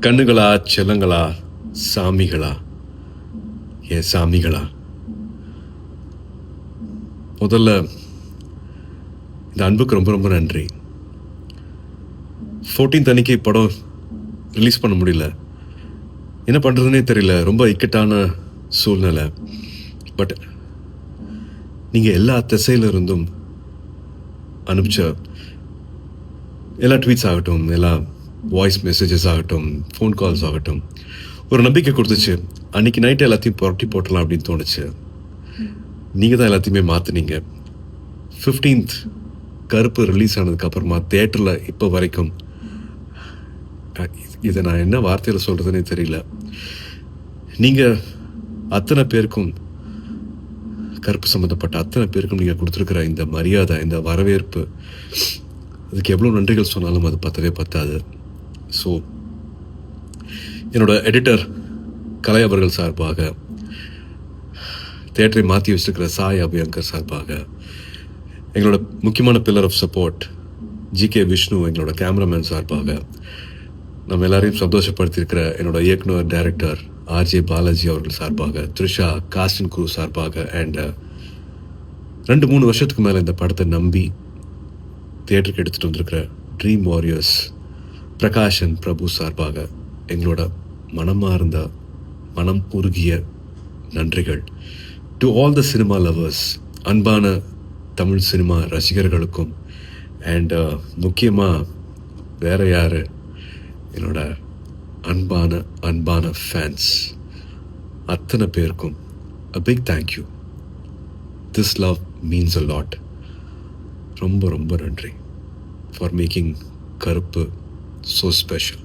கண்ணுகளா, செல்லங்களா, சாமிகளா, என் சாமிகளா, முதல்ல இந்த அன்புக்கு ரொம்ப ரொம்ப நன்றி. 14th அன்னைக்கு படம் ரிலீஸ் பண்ண முடியல. என்ன பண்ணுறதுனே தெரியல. ரொம்ப இக்கட்டான சூழ்நிலை. பட் நீங்கள் எல்லா திசையில இருந்தும் அனுப்பிச்ச எல்லா ட்வீட்ஸ் ஆகட்டும், எல்லா வாய்ஸ் மெசேஜஸ் ஆகட்டும், ஃபோன் கால்ஸ் ஆகட்டும், ஒரு நம்பிக்கை கொடுத்துச்சு. அன்றைக்கி நைட்டு எல்லாத்தையும் புரட்டி போட்டலாம் அப்படின்னு தோணுச்சு. நீங்கள் தான் எல்லாத்தையுமே மாற்றினீங்க. 15th கருப்பு ரிலீஸ் ஆனதுக்கப்புறமா தேட்டரில் இப்போ வரைக்கும் இதை நான் என்ன வார்த்தையில் சொல்கிறதுனே தெரியல. நீங்கள் அத்தனை பேருக்கும், கருப்பு சம்மந்தப்பட்ட அத்தனை பேருக்கும் நீங்கள் கொடுத்துருக்குற இந்த மரியாதை, இந்த வரவேற்பு, அதுக்கு எவ்வளோ நன்றிகள் சொன்னாலும் அது பத்தவே பத்தாது. ஸோ என்னோடய எடிட்டர் கலை அவர்கள் சார்பாக, தேட்டரை மாற்றி வச்சுருக்கிற சாய் அபியங்கர் சார்பாக, எங்களோட முக்கியமான pillar of support GK Vishnu, எங்களோட கேமராமேன் சார்பாக, நம்ம எல்லாரையும் சந்தோஷப்படுத்தியிருக்கிற என்னோட இயக்குனர் டைரக்டர் ஆர்ஜே பாலாஜி அவர்கள் சார்பாக, த்ரிஷா காஸ்ட் அண்ட் க்ரூ சார்பாக, அண்ட் 2-3 வருஷத்துக்கு மேலே இந்த படத்தை நம்பி தியேட்டருக்கு எடுத்துகிட்டு வந்திருக்கிற ட்ரீம் வாரியர்ஸ் பிரகாஷன் பிரபு சார்பாக எங்களோட மனமார்ந்த, மனம் உருகிய நன்றிகள். To all the cinema lovers, அன்பான தமிழ் சினிமா ரசிகர்களுக்கும், அண்ட் முக்கியமாக வேற யார், என்னோட அன்பான ஃபேன்ஸ் அத்தனை பேருக்கும் a big thank you. This love means a lot. ரொம்ப ரொம்ப நன்றி for making கருப்பு so special.